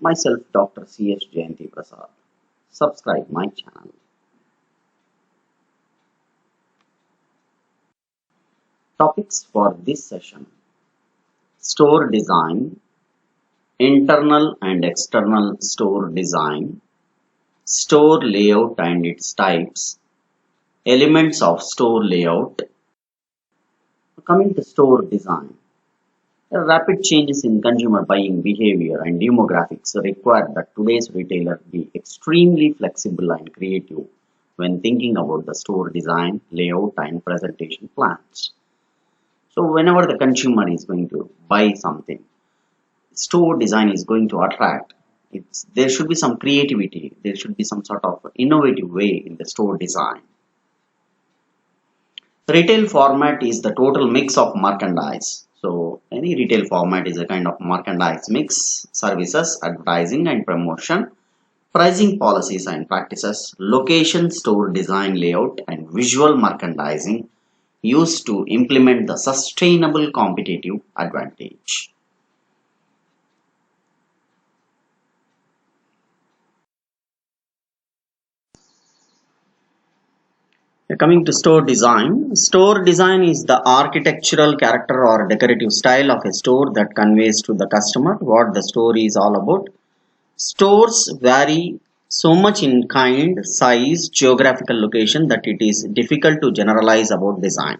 Myself, Dr. C.H. Jayanti Prasad. Subscribe my channel. Topics for this session: store design, internal and external store design, store layout and its types, elements of store layout. Coming to store design, rapid changes in consumer buying behavior and demographics require that today's retailer be extremely flexible and creative when thinking about the store design, layout, and presentation plans. So whenever the consumer is going to buy something, store design is going to attract. There should be some creativity. There should be some sort of innovative way in the store design. Retail format is the total mix of merchandise. So any retail format is a kind of merchandise mix, services, advertising and promotion, pricing policies and practices, location, store design, layout, and visual merchandising used to implement the sustainable competitive advantage. Coming to store design is the architectural character or decorative style of a store that conveys to the customer what the store is all about. Stores vary so much in kind, size, geographical location that it is difficult to generalize about design.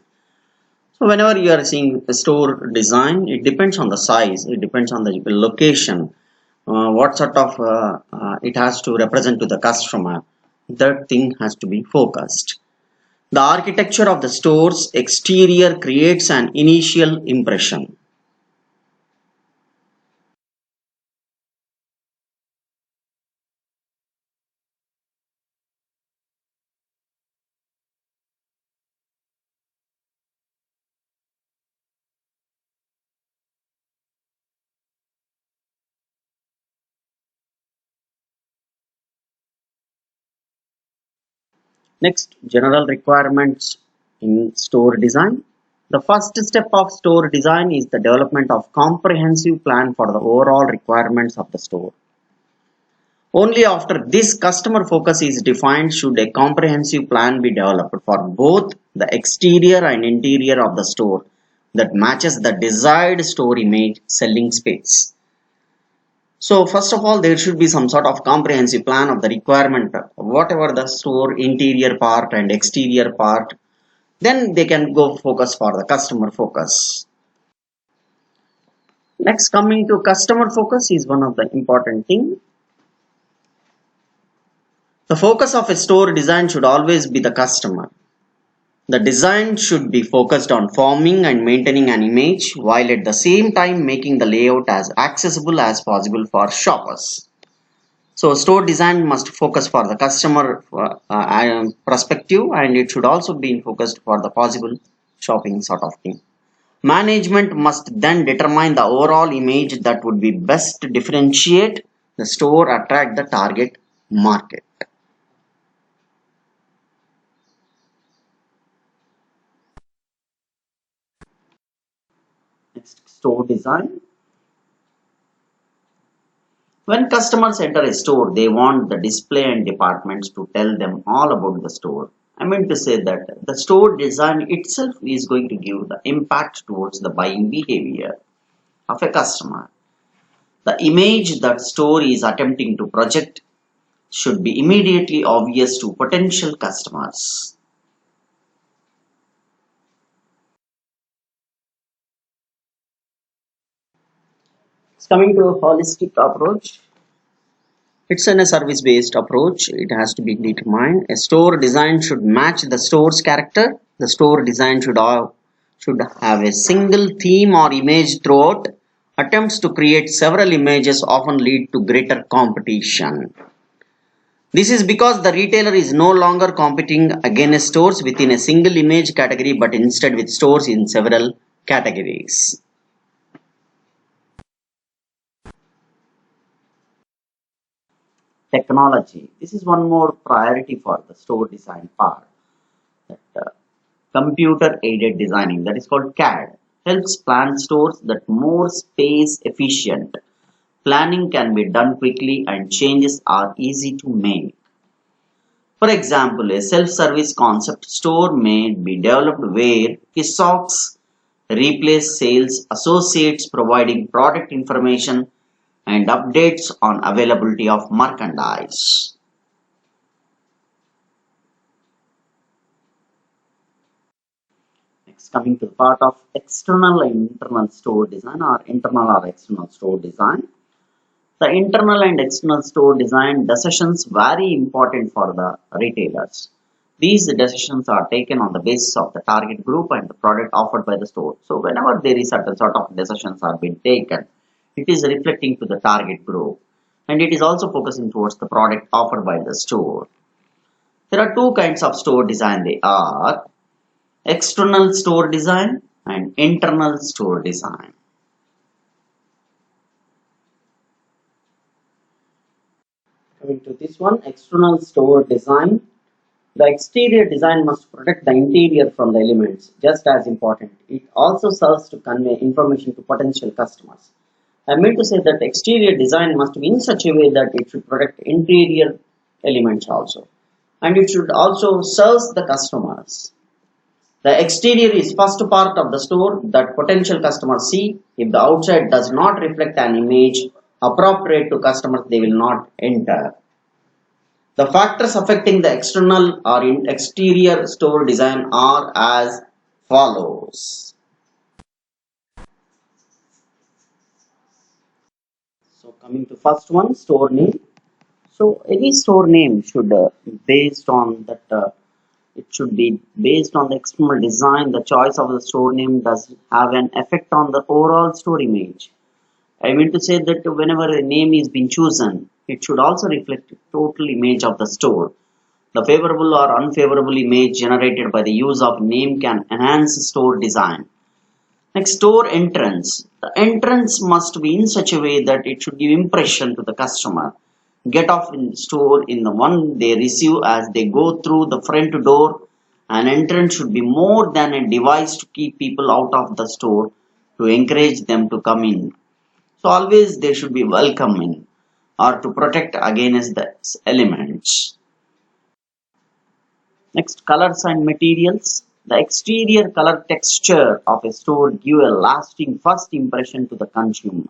So whenever you are seeing a store design, it depends on the size, it depends on the location, what sort of it has to represent to the customer. That thing has to be focused. The architecture of the store's exterior creates an initial impression. Next, general requirements in store design. The first step of store design is the development of comprehensive plan for the overall requirements of the store. Only after this customer focus is defined should a comprehensive plan be developed for both the exterior and interior of the store that matches the desired store image selling space. So first of all, there should be some sort of comprehensive plan of the requirement, whatever the store interior part and exterior part, then they can go focus for the customer focus. Next, coming to customer focus is one of the important thing. The focus of a store design should always be the customer. The design should be focused on forming and maintaining an image while at the same time making the layout as accessible as possible for shoppers. So store design must focus for the customer perspective, and it should also be focused for the possible shopping sort of thing. Management must then determine the overall image that would be best to differentiate the store, attract the target market. Next, store design. When customers enter a store, they want the display and departments to tell them all about the store. I mean to say that the store design itself is going to give the impact towards the buying behavior of a customer. The image that store is attempting to project should be immediately obvious to potential customers. Coming to a holistic approach, it's a service-based approach. It has to be determined. A store design should match the store's character. The store design should have a single theme or image throughout. Attempts to create several images often lead to greater competition. This is because the retailer is no longer competing against stores within a single image category, but instead with stores in several categories. Technology. This is one more priority for the store design part. Computer aided designing, that is called CAD, helps plan stores that more space efficient. Planning can be done quickly and changes are easy to make. For example, a self-service concept store may be developed where kiosks replace sales associates providing product information and updates on availability of merchandise. Next, coming to the part of external and internal store design or internal or external store design. The internal and external store design decisions very important for the retailers. These decisions are taken on the basis of the target group and the product offered by the store. So whenever there is certain sort of decisions are being taken, it is reflecting to the target group and it is also focusing towards the product offered by the store. There are two kinds of store design. They are external store design and internal store design. Coming to this one, external store design. The exterior design must protect the interior from the elements, just as important. It also serves to convey information to potential customers. I mean to say that exterior design must be in such a way that it should protect interior elements also. And it should also serve the customers. The exterior is first part of the store that potential customers see. If the outside does not reflect an image appropriate to customers, they will not enter. The factors affecting the external or exterior store design are as follows. So coming to first one, store name. So any store name should based on that it should be based on the external design. The choice of the store name does have an effect on the overall store image. I mean to say that whenever a name is being chosen, it should also reflect the total image of the store. The favorable or unfavorable image generated by the use of name can enhance store design. Next, store entrance. The entrance must be in such a way that it should give impression to the customer. Get off in store in the one they receive as they go through the front door. An entrance should be more than a device to keep people out of the store, to encourage them to come in. So always they should be welcoming or to protect against the elements. Next, colors and materials. The exterior color texture of a store give a lasting first impression to the consumer.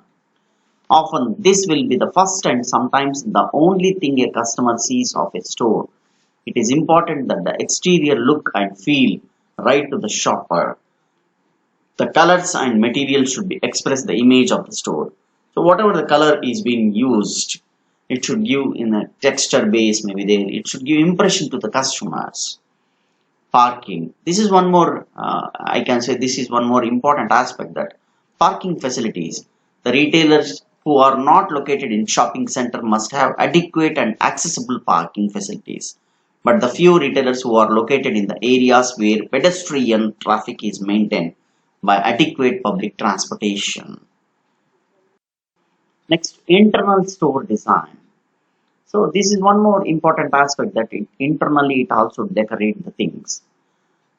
Often this will be the first and sometimes the only thing a customer sees of a store. It is important that the exterior look and feel right to the shopper. The colors and materials should be express the image of the store. So whatever the color is being used, it should give in a texture base maybe there. It should give impression to the customers. Parking. This is one more, I can say this is one more important aspect, that parking facilities. The retailers who are not located in shopping center must have adequate and accessible parking facilities. But the few retailers who are located in the areas where pedestrian traffic is maintained by adequate public transportation. Next, internal store design. So this is one more important aspect, that internally it also decorate the things.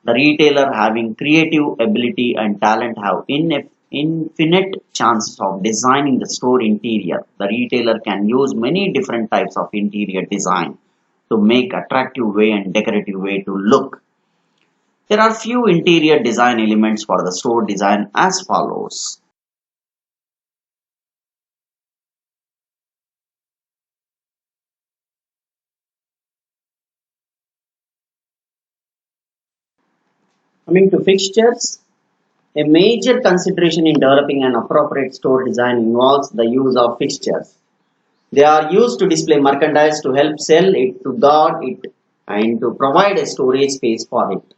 The retailer having creative ability and talent have infinite chances of designing the store interior. The retailer can use many different types of interior design to make attractive way and decorative way to look. There are few interior design elements for the store design as follows. Coming to fixtures, a major consideration in developing an appropriate store design involves the use of fixtures. They are used to display merchandise, to help sell it, to guard it, and to provide a storage space for it.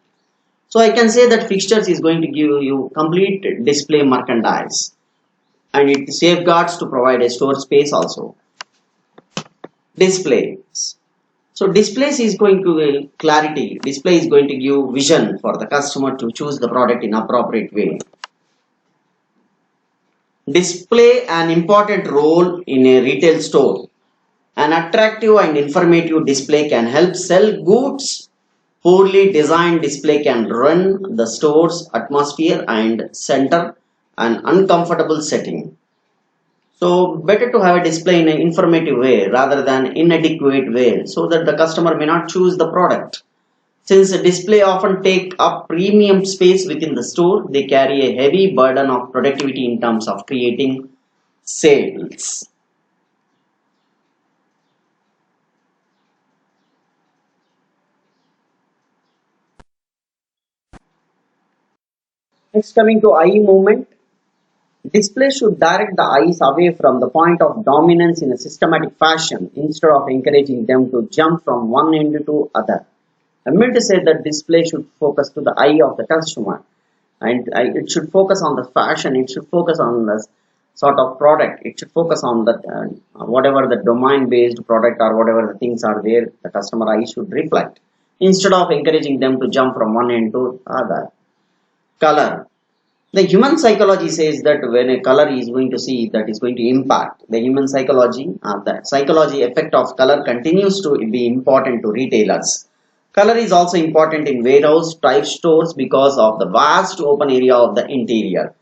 So I can say that fixtures is going to give you complete display merchandise, and it safeguards to provide a store space also. Displays. So displays is going to clarity. Display is going to give vision for the customer to choose the product in appropriate way. Display an important role in a retail store. An attractive and informative display can help sell goods. Poorly designed display can ruin the store's atmosphere and center an uncomfortable setting. So better to have a display in an informative way rather than inadequate way so that the customer may not choose the product. Since the display often take up premium space within the store, they carry a heavy burden of productivity in terms of creating sales. Next, coming to eye movement, display should direct the eyes away from the point of dominance in a systematic fashion instead of encouraging them to jump from one end to other. I meant to say that display should focus to the eye of the customer, and it should focus on the fashion. It should focus on the sort of product. It should focus on the whatever the domain-based product or whatever the things are there. The customer eye should reflect instead of encouraging them to jump from one end to other. Color. The human psychology says that when a color is going to see, that is going to impact the human psychology. The psychology effect of color continues to be important to retailers. Color is also important in warehouse type stores because of the vast open area of the interior.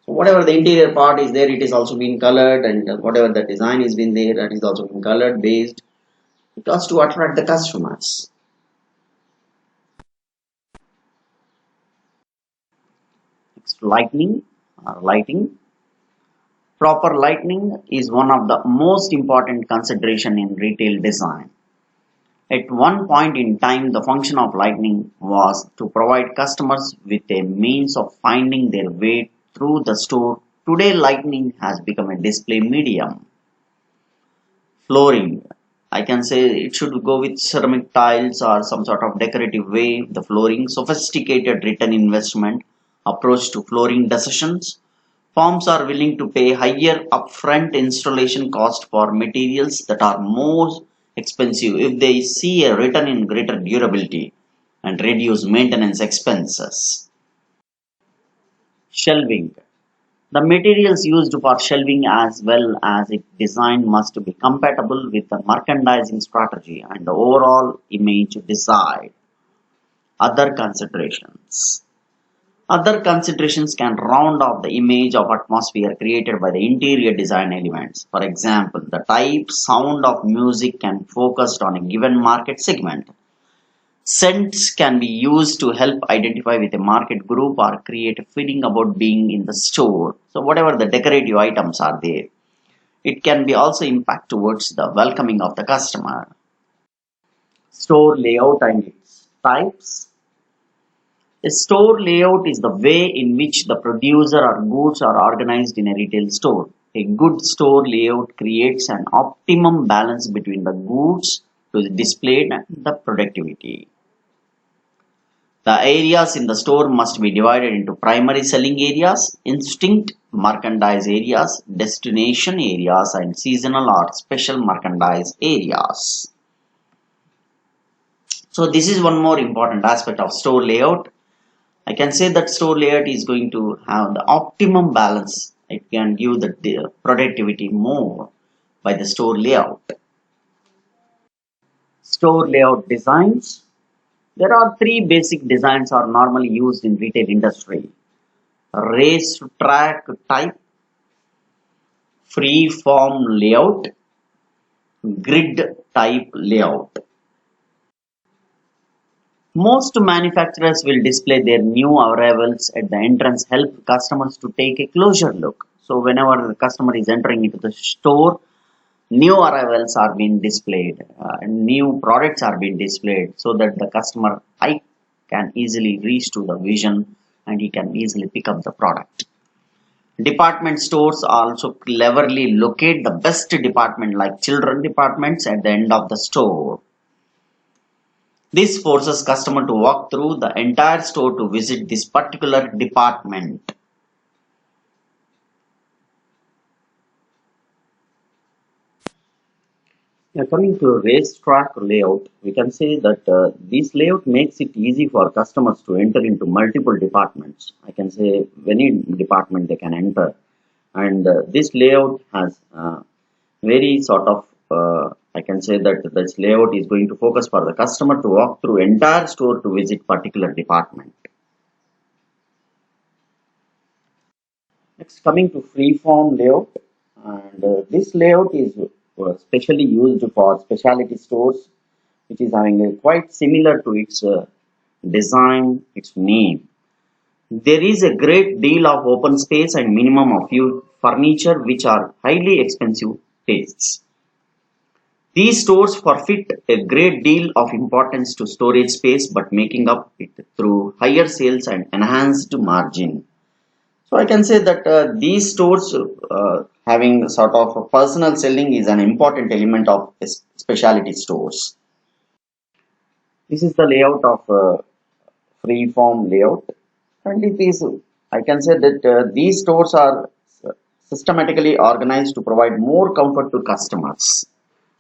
So whatever the interior part is there, it is also being colored, and whatever the design is been there, that is also being colored based. It has to attract the customers. Next, lighting. Proper lighting is one of the most important consideration in retail design. At one point in time, the function of lighting was to provide customers with a means of finding their way through the store. Today, lighting has become a display medium. Flooring. I can say it should go with ceramic tiles or some sort of decorative way. The flooring, sophisticated return investment approach to flooring decisions. Firms are willing to pay higher upfront installation cost for materials that are more expensive if they see a return in greater durability and reduce maintenance expenses. Shelving. The materials used for shelving as well as its design must be compatible with the merchandising strategy and the overall image design. Other considerations. Other considerations can round off the image of atmosphere created by the interior design elements. For example, the type, sound of music can focus on a given market segment. Scents can be used to help identify with a market group or create a feeling about being in the store. So whatever the decorative items are there, it can be also impact towards the welcoming of the customer. Store layout and its types. A store layout is the way in which the producer or goods are organized in a retail store. A good store layout creates an optimum balance between the goods to be displayed and the productivity. The areas in the store must be divided into primary selling areas, instinct merchandise areas, destination areas, and seasonal or special merchandise areas. So this is one more important aspect of store layout. I can say that store layout is going to have the optimum balance. It can give the productivity more by the store layout. Store layout designs. There are three basic designs are normally used in retail industry. Race track type, free form layout, grid type layout. Most manufacturers will display their new arrivals at the entrance, help customers to take a closer look. So whenever the customer is entering into the store, new arrivals are being displayed, new products are being displayed so that the customer eye can easily reach to the vision and he can easily pick up the product. Department stores also cleverly locate the best department like children departments at the end of the store. This forces customer to walk through the entire store to visit this particular department. Coming to racetrack layout, we can say that this layout makes it easy for customers to enter into multiple departments. I can say any department they can enter, and this layout has very sort of I can say that this layout is going to focus for the customer to walk through entire store to visit particular department. Next, coming to freeform layout. and this layout is specially used for specialty stores, which is having a quite similar to its design, its name. There is a great deal of open space and minimum of few furniture, which are highly expensive tastes. These stores forfeit a great deal of importance to storage space, but making up it through higher sales and enhanced margin. So I can say that these stores having sort of a personal selling is an important element of specialty stores. This is the layout of free-form layout, and it is, I can say that these stores are systematically organized to provide more comfort to customers.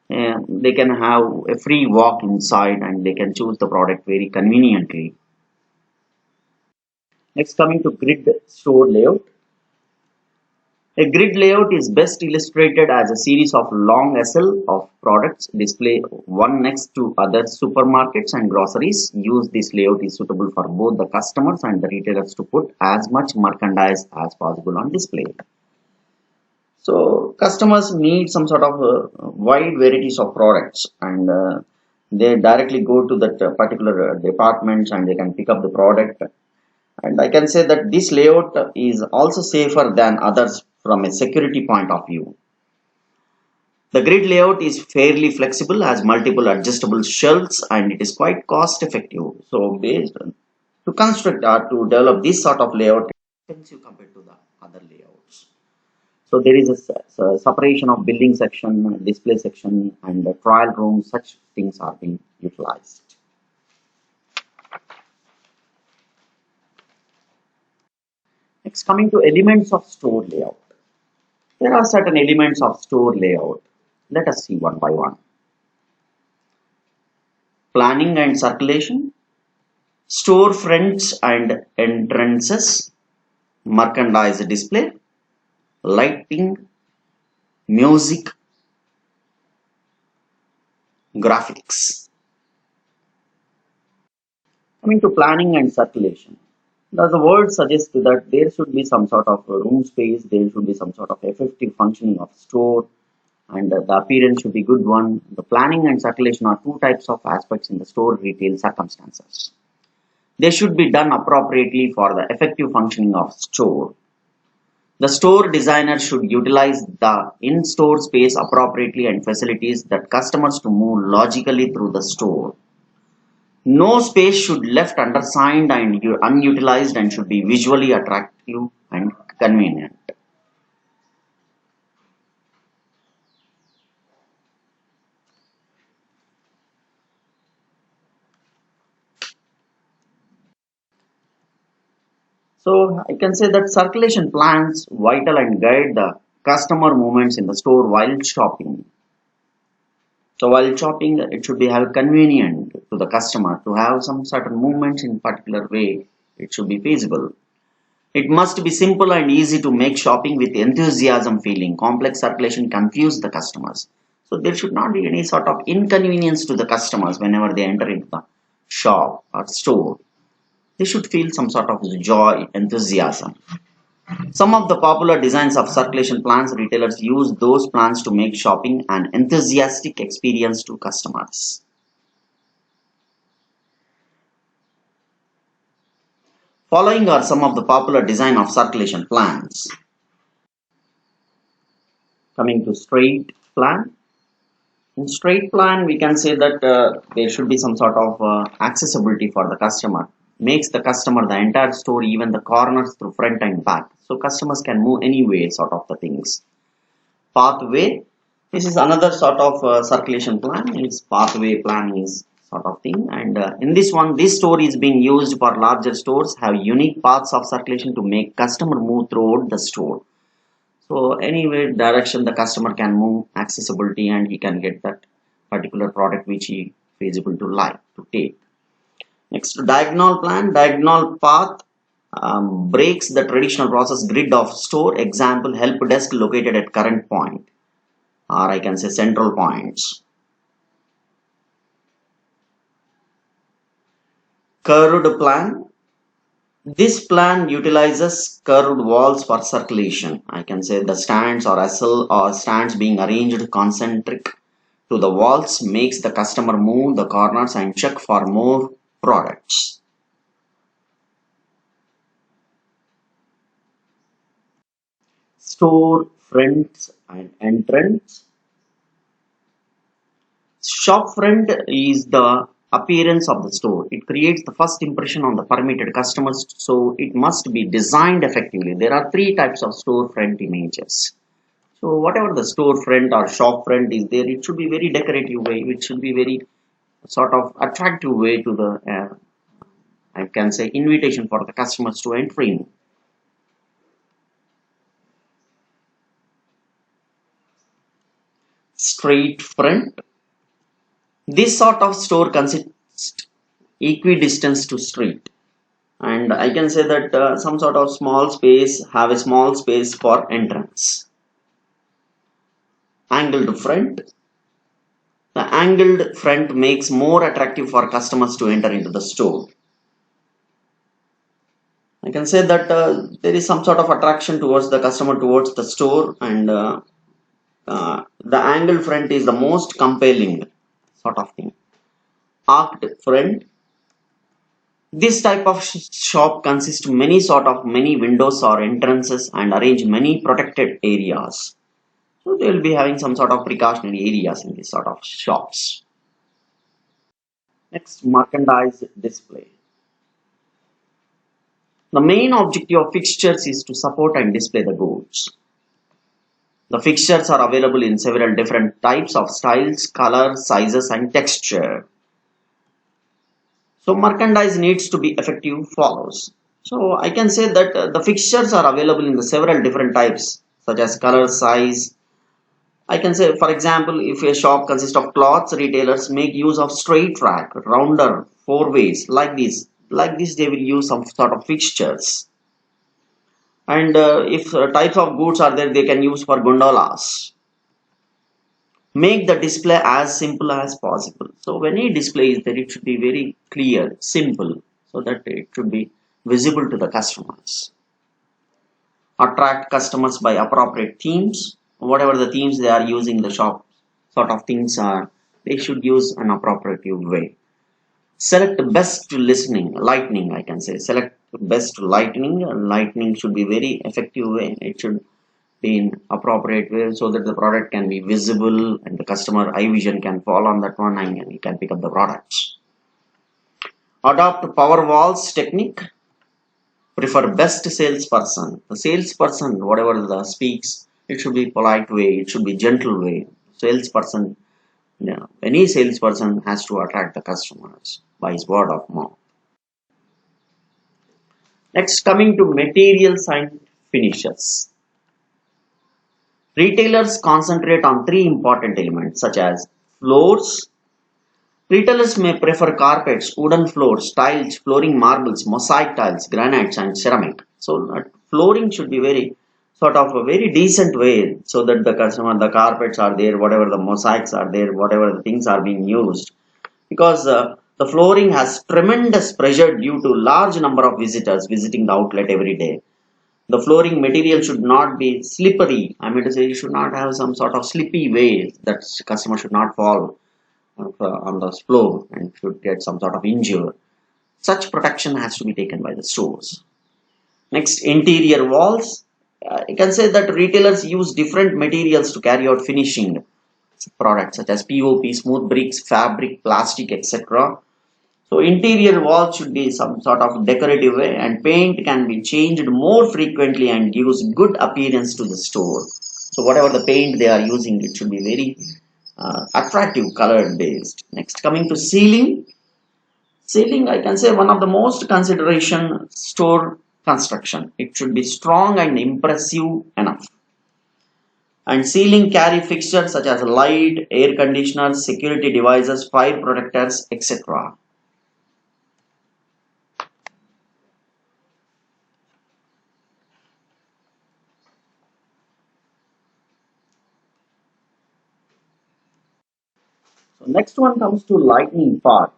They can have a free walk inside and they can choose the product very conveniently. Next, coming to grid store layout. A grid layout is best illustrated as a series of long SL of products displayed one next to other. Supermarkets and groceries use this layout is suitable for both the customers and the retailers to put as much merchandise as possible on display. So customers need some sort of wide varieties of products, and they directly go to that particular departments and they can pick up the product. And I can say that this layout is also safer than others from a security point of view. The grid layout is fairly flexible, has multiple adjustable shelves, and it is quite cost effective. So based on, to construct or to develop this sort of layout is expensive compared to the other layouts. So there is a separation of building section, display section, and the trial room. Such things are being utilized. Next, coming to elements of store layout. There are certain elements of store layout. Let us see one by one. Planning and circulation, store fronts and entrances, merchandise display, lighting, music, graphics. Coming to planning and circulation. Does the word suggest that there should be some sort of room space, there should be some sort of effective functioning of store, and the appearance should be good one. The planning and circulation are two types of aspects in the store retail circumstances. They should be done appropriately for the effective functioning of store. The store designer should utilize the in-store space appropriately and facilities that customers to move logically through the store. No space should left undersigned and unutilized and should be visually attractive and convenient. So I can say that circulation plans vital and guide the customer movements in the store while shopping. So while shopping, it should be have convenient to the customer to have some certain movements in particular way. It should be feasible. It must be simple and easy to make shopping with enthusiasm feeling. Complex circulation confuse the customers. So there should not be any sort of inconvenience to the customers whenever they enter into the shop or store. They should feel some sort of joy, enthusiasm. Some of the popular designs of circulation plans, retailers use those plans to make shopping an enthusiastic experience to customers. Following are some of the popular design of circulation plans. Coming to straight plan. In straight plan, we can say that there should be some sort of accessibility for the customer. Makes the customer the entire store, even the corners through front and back. So customers can move anyway, sort of the things. Pathway. This is another sort of circulation plan. It's pathway plan is sort of thing. And in this one, this store is being used for larger stores, have unique paths of circulation to make customer move throughout the store. So anyway direction the customer can move, accessibility, and he can get that particular product which he feasible to like to take. Next, diagonal plan. Diagonal path breaks the traditional process grid of store. Example, help desk located at current point, or I can say central points. Curved plan. This plan utilizes curved walls for circulation. I can say the stands or SL or stands being arranged concentric to the walls makes the customer move the corners and check for more products. Store fronts and entrance. Shop front is the appearance of the store. It creates the first impression on the permitted customers, so it must be designed effectively. There are three types of store front images. So whatever the store front or shop front is there, it should be very decorative way. It should be very sort of attractive way to the I can say invitation for the customers to enter in. Straight front. This sort of store consists equidistance to street, and I can say that some sort of small space have a small space for entrance. Angled front. The angled front makes more attractive for customers to enter into the store. I can say that there is some sort of attraction towards the customer towards the store, and the angled front is the most compelling sort of thing. Arched front. This type of shop consists many windows or entrances and arrange many protected areas. So they will be having some sort of precautionary areas in this sort of shops. Next, merchandise display. The main objective of fixtures is to support and display the goods. The fixtures are available in several different types of styles, colors, sizes, and texture. So merchandise needs to be effective follows. So I can say that the fixtures are available in the several different types such as color, size. I can say, for example, if a shop consists of clothes, retailers make use of straight rack, rounder, four ways like this. Like this, they will use some sort of fixtures. And if types of goods are there, they can use for gondolas. Make the display as simple as possible. So when a display is there, it should be very clear, simple, so that it should be visible to the customers. Attract customers by appropriate themes. Whatever the themes they are using, the shop sort of things are, they should use an appropriate way. Select best listening, lightning, I can say. Select best lightning. Lightning should be very effective way. It should be in appropriate way so that the product can be visible and the customer eye vision can fall on that one and he can pick up the products. Adopt power walls technique. Prefer best salesperson. The salesperson, whatever the speaks, it should be polite way, it should be gentle way. Salesperson, any salesperson has to attract the customers by his word of mouth. Next, coming to materials and finishes. Retailers concentrate on three important elements such as floors. Retailers may prefer carpets, wooden floors, tiles, flooring, marbles, mosaic tiles, granites, and ceramic. So flooring should be very sort of a very decent way so that the customer, the carpets are there, whatever the mosaics are there, whatever the things are being used. Because the flooring has tremendous pressure due to large number of visitors visiting the outlet every day. The flooring material should not be slippery. I mean to say, you should not have some sort of slippy way that customer should not fall on the floor and should get some sort of injury. Such protection has to be taken by the stores. Next, interior walls. You can say that retailers use different materials to carry out finishing products such as POP, smooth bricks, fabric, plastic, etc. So interior walls should be some sort of decorative way and paint can be changed more frequently and gives good appearance to the store. So whatever the paint they are using, it should be very attractive color based. Next, coming to ceiling. Ceiling, I can say one of the most consideration store construction. It should be strong and impressive enough. And ceiling carry fixtures such as light, air conditioners, security devices, fire protectors, etc. So next one comes to lighting part.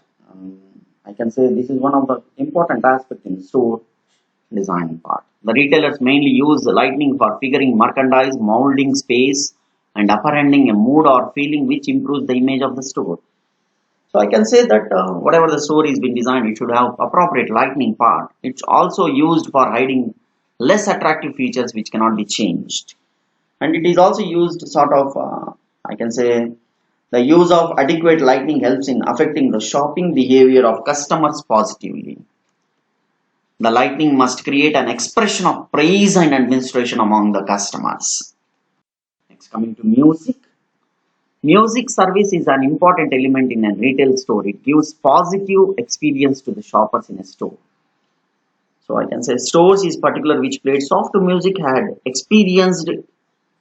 I can say this is one of the important aspects in store. design part. The retailers mainly use the lighting for figuring merchandise, molding space, and apprehending a mood or feeling which improves the image of the store. So I can say that whatever the store is been designed, it should have appropriate lighting part. It's also used for hiding less attractive features which cannot be changed. And it is also used sort of, I can say, the use of adequate lighting helps in affecting the shopping behavior of customers positively. The lighting must create an expression of praise and administration among the customers. Next, coming to music. Music service is an important element in a retail store. It gives positive experience to the shoppers in a store. So I can say stores is particular which played soft music had experienced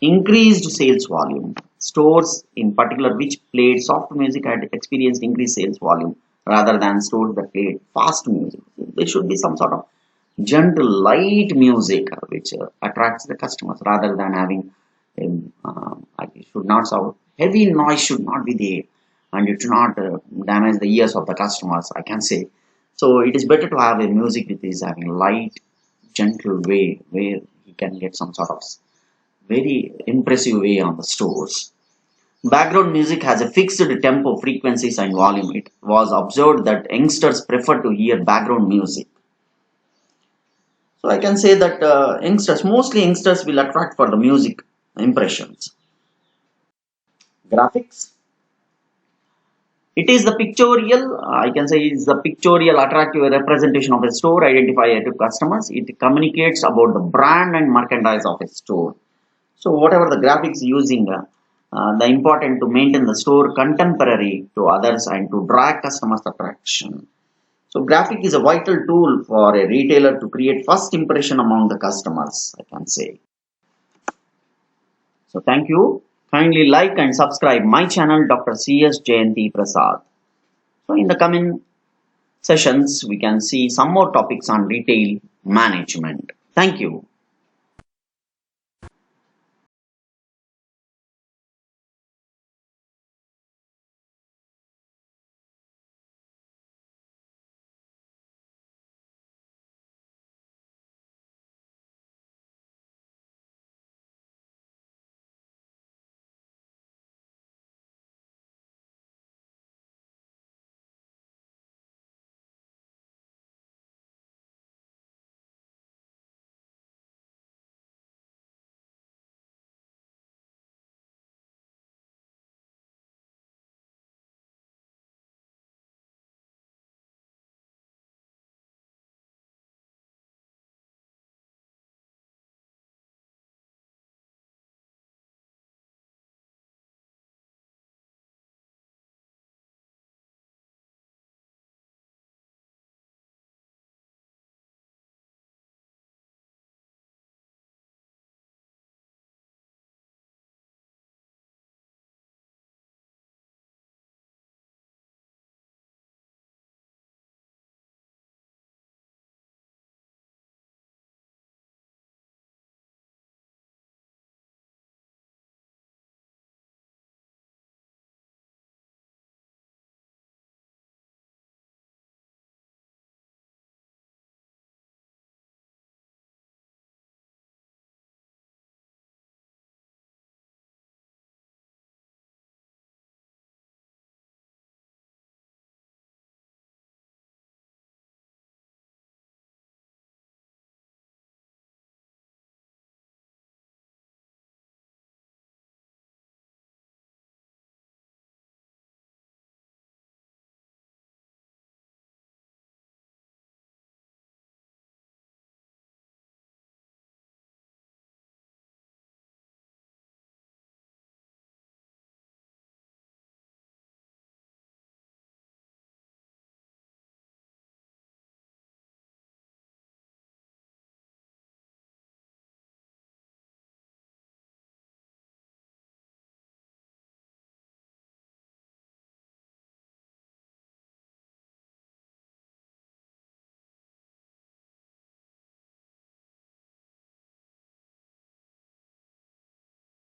increased sales volume. Stores in particular which played soft music had experienced increased sales volume rather than stores that played fast music. There should be some sort of gentle, light music which attracts the customers rather than having it should not sound heavy noise should not be there and it should not damage the ears of the customers, I can say. So it is better to have a music which is having light, gentle way where he can get some sort of very impressive way on the stores. Background music has a fixed tempo, frequencies and volume. It was observed that youngsters prefer to hear background music. So I can say that mostly youngsters will attract for the music impressions. Graphics. It is the pictorial, I can say is the pictorial attractive representation of a store identifier to customers. It communicates about the brand and merchandise of a store. So whatever the graphics using, the important to maintain the store contemporary to others and to drive customers attraction. So graphic is a vital tool for a retailer to create first impression among the customers, I can say. So thank you. Kindly like and subscribe my channel Dr. C.S. Jayanti Prasad. So in the coming sessions, we can see some more topics on retail management. Thank you.